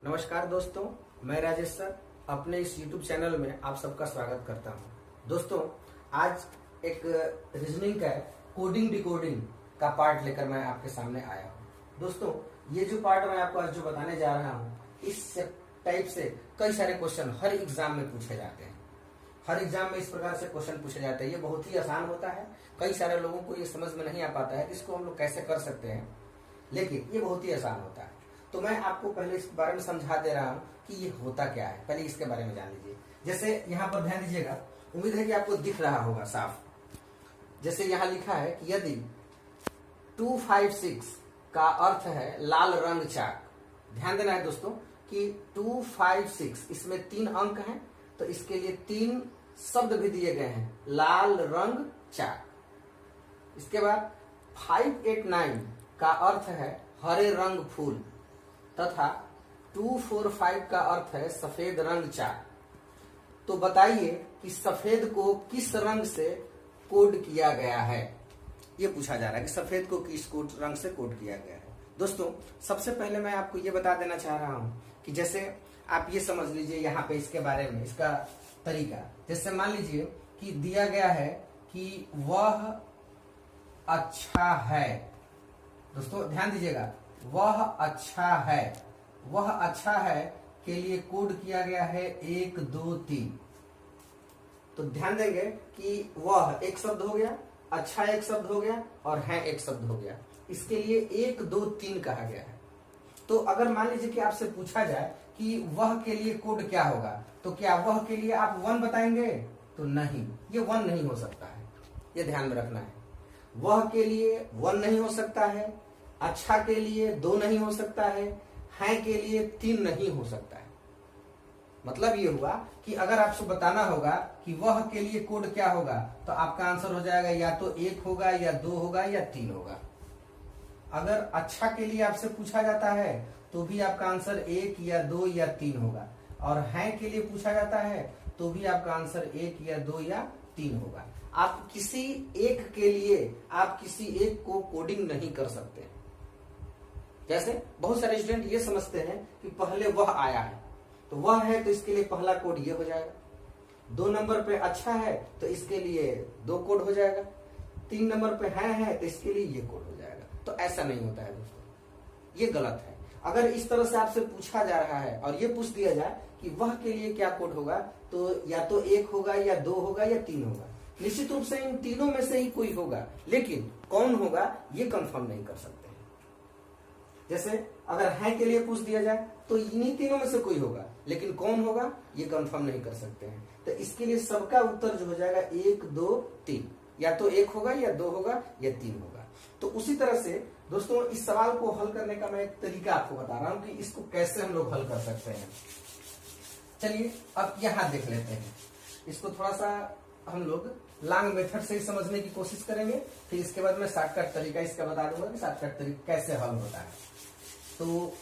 नमस्कार दोस्तों, मैं राजेश सर अपने इस YouTube चैनल में आप सबका स्वागत करता हूं। दोस्तों, आज एक रीजनिंग का कोडिंग डिकोडिंग का पार्ट लेकर मैं आपके सामने आया हूं। दोस्तों, ये जो पार्ट मैं आपको आज जो बताने जा रहा हूं, इस टाइप से कई सारे क्वेश्चन हर एग्जाम में पूछे जाते हैं। हर एग्जाम में इस प्रकार से क्वेश्चन पूछे जाते हैं। ये बहुत ही आसान होता है। कई सारे लोगों को ये समझ में नहीं आ पाता है कि इसको हम लोग कैसे कर सकते हैं, लेकिन ये बहुत ही आसान होता है। तो मैं आपको पहले इस बारे में समझा दे रहा हूं कि ये होता क्या है। पहले इसके बारे में जान लीजिए। जैसे यहाँ पर ध्यान दीजिएगा, उम्मीद है कि आपको दिख रहा होगा साफ। जैसे यहाँ लिखा है कि यदि 256 का अर्थ है लाल रंग चाक। ध्यान देना है दोस्तों कि 256 इसमें 3 अंक हैं, तो इसके लिए 3 शब्द भी दिए गए हैं, लाल रंग चाक। इसके बाद 589 का अर्थ है हरे रंग फूल, तथा 245 का अर्थ है सफेद रंग चाक। तो बताइए कि सफेद को किस रंग से कोड किया गया है। ये पूछा जा रहा है कि सफेद को किस रंग से कोड किया गया है। दोस्तों, सबसे पहले मैं आपको ये बता देना चाह रहा हूं कि जैसे आप ये समझ लीजिए यहाँ पे इसके बारे में, इसका तरीका। जैसे मान लीजिए कि दिया गया है कि वह अच्छा है। दोस्तों ध्यान दीजिएगा, वह अच्छा है। वह अच्छा है के लिए कोड किया गया है 1 2 3। तो ध्यान देंगे कि वह एक शब्द हो गया, अच्छा एक शब्द हो गया और है एक शब्द हो गया। इसके लिए 1 2 3 कहा गया है। तो अगर मान लीजिए कि आपसे पूछा जाए कि वह के लिए कोड क्या होगा, तो क्या वह के लिए आप 1 बताएंगे? तो नहीं, ये 1 नहीं हो सकता है। ये ध्यान में रखना है। वह के लिए 1 नहीं हो सकता है, अच्छा के लिए 2 नहीं हो सकता है के लिए 3 नहीं हो सकता है। मतलब ये हुआ कि अगर आपसे बताना होगा कि वह के लिए कोड क्या होगा, तो आपका आंसर हो जाएगा या तो 1 होगा या 2 होगा या 3 होगा। अगर अच्छा के लिए आपसे पूछा जाता है तो भी आपका आंसर 1 या 2 या 3 होगा, और है के लिए पूछा जाता है तो भी आपका आंसर 1 या 2 या 3 होगा। आप किसी एक के लिए आप किसी एक को कोडिंग नहीं कर सकते। जैसे बहुत सारे स्टूडेंट ये समझते हैं कि पहले वह आया है, तो वह है तो इसके लिए पहला कोड ये हो जाएगा। 2 नंबर पे अच्छा है तो इसके लिए 2 कोड हो जाएगा। 3 नंबर पे है तो इसके लिए ये कोड हो जाएगा। तो ऐसा नहीं होता है दोस्तों, ये गलत है। अगर इस तरह से आपसे पूछा जा रहा है और ये पूछ दिया जाए कि वह के लिए क्या कोड होगा, तो या तो 1 होगा या 2 होगा या 3 होगा। निश्चित रूप से इन तीनों में से ही कोई होगा, लेकिन कौन होगा ये कंफर्म नहीं कर सकते। जैसे अगर है के लिए पूछ दिया जाए तो इन्हीं तीनों में से कोई होगा, लेकिन कौन होगा ये कंफर्म नहीं कर सकते हैं। तो इसके लिए सबका उत्तर जो हो जाएगा 1 2 3, या तो 1 होगा या 2 होगा या 3 होगा। तो उसी तरह से दोस्तों, इस सवाल को हल करने का मैं एक तरीका आपको बता रहा हूं कि इसको कैसे हम लोग हल कर सकते हैं। चलिए अब यहां देख लेते हैं। इसको थोड़ा सा हम लोग लॉन्ग मेथड से ही समझने की कोशिश करेंगे, फिर इसके बाद मैं शॉर्टकट तरीका इसका बता दूंगा कि शॉर्टकट तरीका कैसे हल होता है। तो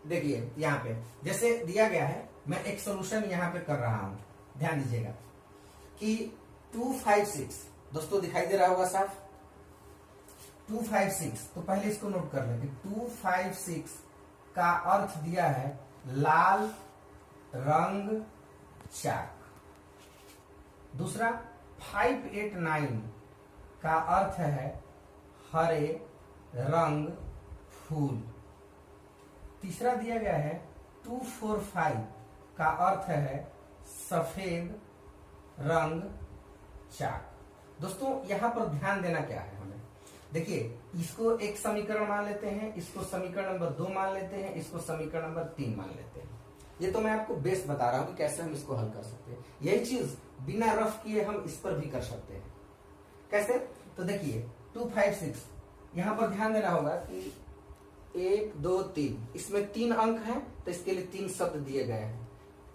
देखिए यहाँ पे जैसे दिया गया है, मैं एक सोल्यूशन यहाँ पे कर रहा हूं। ध्यान दीजिएगा कि 256 दोस्तों दिखाई दे रहा होगा साफ। 256, तो पहले इसको नोट कर लें कि 256 का अर्थ दिया है लाल रंग चाक। दूसरा 589 का अर्थ है हरे रंग फूल। तीसरा दिया गया है 245 का अर्थ है सफेद रंग चाक। दोस्तों यहां पर ध्यान देना क्या है हमें, देखिए इसको एक समीकरण मान लेते हैं, इसको समीकरण नंबर 2 मान लेते हैं, इसको समीकरण नंबर 3 मान लेते हैं। ये तो मैं आपको बेस बता रहा हूं कि कैसे हम इसको हल कर सकते हैं। यही चीज बिना रफ किए हम इस पर भी कर सकते हैं। कैसे? तो देखिए 256 यहां पर ध्यान देना होगा कि 1 2 3, इसमें 3 अंक हैं तो इसके लिए 3 शब्द दिए गए हैं।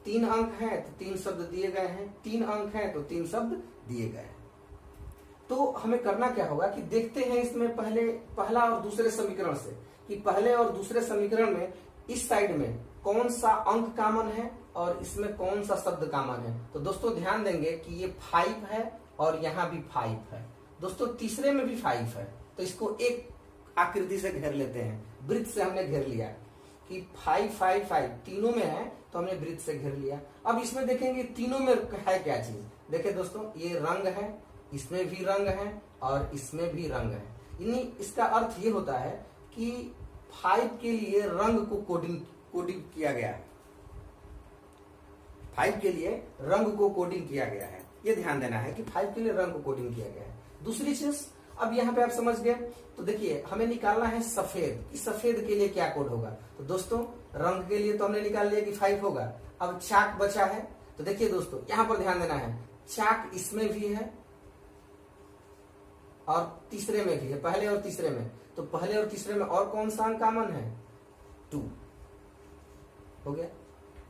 3 अंक हैं तो 3 शब्द दिए गए हैं। 3 अंक हैं तो 3 शब्द दिए गए हैं। तो हमें करना क्या होगा कि देखते हैं इसमें पहला और दूसरे समीकरण से कि पहले और दूसरे समीकरण में इस साइड में कौन सा अंक कॉमन है और इसमें कौन सा शब्द कॉमन है। तो दोस्तों ध्यान देंगे कि ये 5 है और यहाँ भी 5 है। दोस्तों तीसरे में भी 5 है, तो इसको एक आकृति से घेर लेते हैं। वृत्त से हमने घेर लिया कि कि 5 5 5 तीनों में है तो हमने वृत्त से घेर लिया। अब इसमें देखेंगे तीनों में है क्या चीज। देखिए दोस्तों, ये रंग है, इसमें भी रंग है और इसमें भी रंग है। यानी इसका अर्थ ये होता है कि 5 के लिए रंग को कोडिंग किया गया है। 5 के लिए रंग को कोडिंग किया गया है, ये ध्यान देना है कि 5 के लिए रंग को कोडिंग किया गया है। दूसरी चीज, अब यहाँ पे आप समझ गए, तो देखिए हमें निकालना है सफेद, कि सफेद के लिए क्या कोड होगा। तो दोस्तों रंग के लिए तो हमने निकाल लिया कि 5 होगा। अब चाक बचा है, तो देखिए दोस्तों यहाँ पर ध्यान देना है, चाक इसमें भी है और तीसरे में भी है, पहले और तीसरे में। तो पहले और तीसरे में और कौन सा अंक कॉमन है, 2 हो गया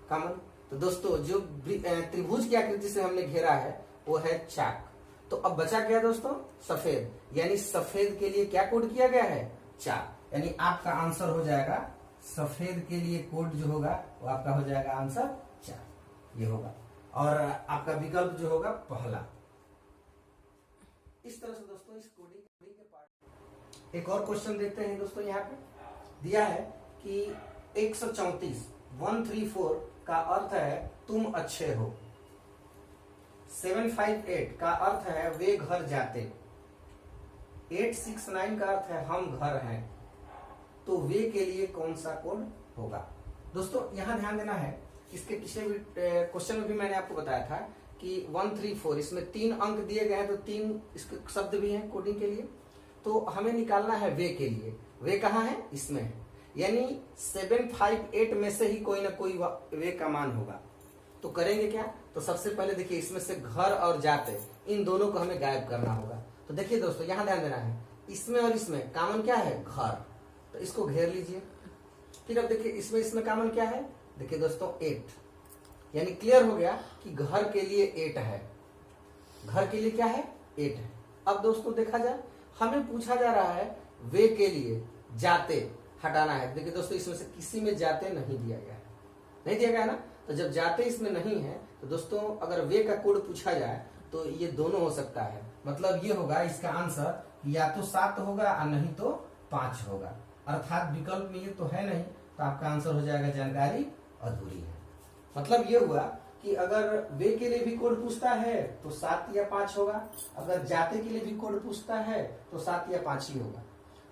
कॉमन। तो दोस्तों जो त्रिभुज की आकृति से हमने घेरा है वो है चाक। तो अब बचा क्या दोस्तों, सफेद, यानी सफेद के लिए क्या कोड किया गया है, 4। यानी आपका आंसर हो जाएगा सफेद के लिए कोड जो होगा वो आपका हो जाएगा आंसर 4, ये होगा। और आपका विकल्प जो होगा पहला। इस तरह से दोस्तों इस कोडिंग के पार्ट। एक और क्वेश्चन देखते हैं दोस्तों, यहाँ पे दिया है कि 134 134 का अर्थ है तुम अच्छे हो। 758 का अर्थ है वे घर जाते। 869 का अर्थ है हम घर हैं। तो वे के लिए कौन सा कोड होगा। दोस्तों यहाँ ध्यान देना है, इसके पिछले क्वेश्चन में भी मैंने आपको बताया था कि 134 इसमें 3 अंक दिए गए हैं, तो 3 इसके शब्द भी हैं कोडिंग के लिए। तो हमें निकालना है वे के लिए। वे कहाँ है, इसमें है, यानी 758 में से ही कोई ना कोई वे का मान होगा। तो करेंगे क्या, तो सबसे पहले देखिए इसमें से घर और जाते, इन दोनों को हमें गायब करना होगा। तो देखिए दोस्तों यहाँ ध्यान देना है, इसमें और इसमें कॉमन क्या है, घर, तो इसको घेर लीजिए। फिर अब देखिए इसमें कॉमन क्या है, देखिए दोस्तों 8, यानी क्लियर हो गया कि घर के लिए 8 है। घर के लिए क्या है, 8 है। अब दोस्तों देखा जाए, हमें पूछा जा रहा है वे के लिए जाते हटाना है। देखिए दोस्तों इसमें से किसी में जाते नहीं दिया गया है, नहीं दिया गया ना। तो जब जाते इसमें नहीं है तो दोस्तों अगर वे का कोड पूछा जाए तो ये दोनों हो सकता है। मतलब ये होगा इसका आंसर या तो 7 होगा और नहीं तो 5 होगा। अर्थात विकल्प में ये तो है नहीं, तो आपका आंसर हो जाएगा जानकारी अधूरी है। मतलब ये हुआ कि अगर वे के लिए भी कोड पूछता है तो 7 या 5 होगा, अगर जाते के लिए भी कोड पूछता है तो 7 या 5 ही होगा।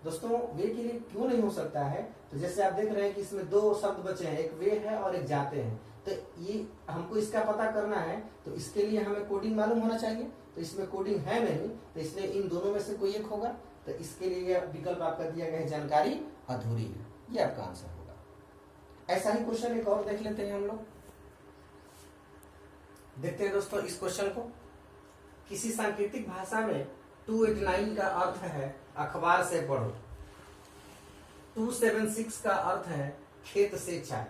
दोस्तों वे के लिए क्यों नहीं हो सकता है, तो जैसे आप देख रहे हैं कि इसमें 2 शब्द बचे हैं, एक वे है और एक जाते हैं। तो ये हमको इसका पता करना है, तो इसके लिए हमें कोडिंग मालूम होना चाहिए। तो इसमें कोडिंग है नहीं, तो इसलिए इन दोनों में से कोई एक होगा। तो इसके लिए विकल्प आपका दिया गया है जानकारी अधूरी है, ये आपका आंसर होगा। ऐसा ही क्वेश्चन एक और देख लेते हैं हम लोग। देखते हैं दोस्तों इस क्वेश्चन को। किसी सांकेतिक भाषा में 289 का अर्थ है अखबार से पढ़ो। 276 का अर्थ है खेत से चाय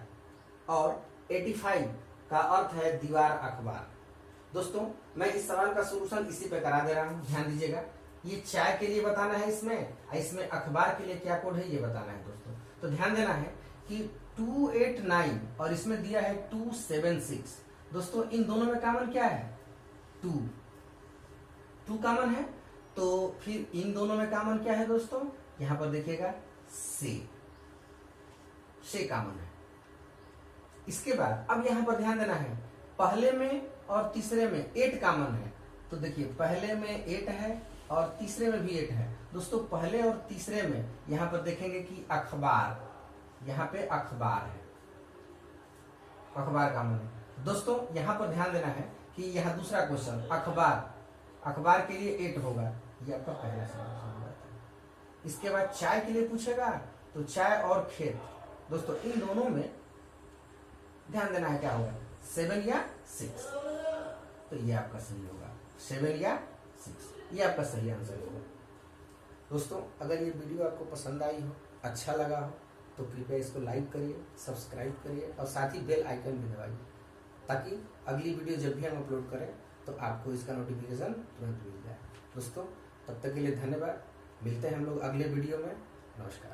और 85 का अर्थ है दीवार अखबार। दोस्तों मैं इस सवाल का सोल्यूशन इसी पे करा दे रहा हूं, ध्यान दीजिएगा। ये चाय के लिए बताना है इसमें अखबार के लिए क्या कोड है ये बताना है दोस्तों। तो ध्यान देना है कि 289 और इसमें दिया है 276। दोस्तों इन दोनों में कॉमन क्या है, 2 कॉमन है। तो फिर इन दोनों में कॉमन क्या है दोस्तों, यहां पर देखिएगा से कॉमन है। इसके बाद अब यहां पर ध्यान देना है, पहले में और तीसरे में 8 कॉमन है। तो देखिए पहले में 8 है और तीसरे में भी 8 है। दोस्तों पहले और तीसरे में यहां पर देखेंगे कि अखबार, यहां पे अखबार है, अखबार कॉमन है। दोस्तों यहां पर ध्यान देना है कि यहां दूसरा क्वेश्चन अखबार के लिए 8 होगा, ये आपका पहला सवाल। इसके बाद चाय के लिए पूछेगा तो चाय और खेत। दोस्तों इन दोनों में ध्यान देना है क्या होगा, 7 या 6। तो ये आपका सही होगा, 7 या 6, ये आपका सही आंसर होगा। दोस्तों अगर ये वीडियो आपको पसंद आई हो, अच्छा लगा हो, तो कृपया इसको लाइक करिए, सब्सक्राइब करिए और साथ ही बेल आइकन भी दबाइए, ताकि अगली वीडियो जब भी हम अपलोड करें तो आपको इसका नोटिफिकेशन तुरंत मिल जाए। दोस्तों तब तक के लिए धन्यवाद। मिलते हैं हम लोग अगले वीडियो में। नमस्कार।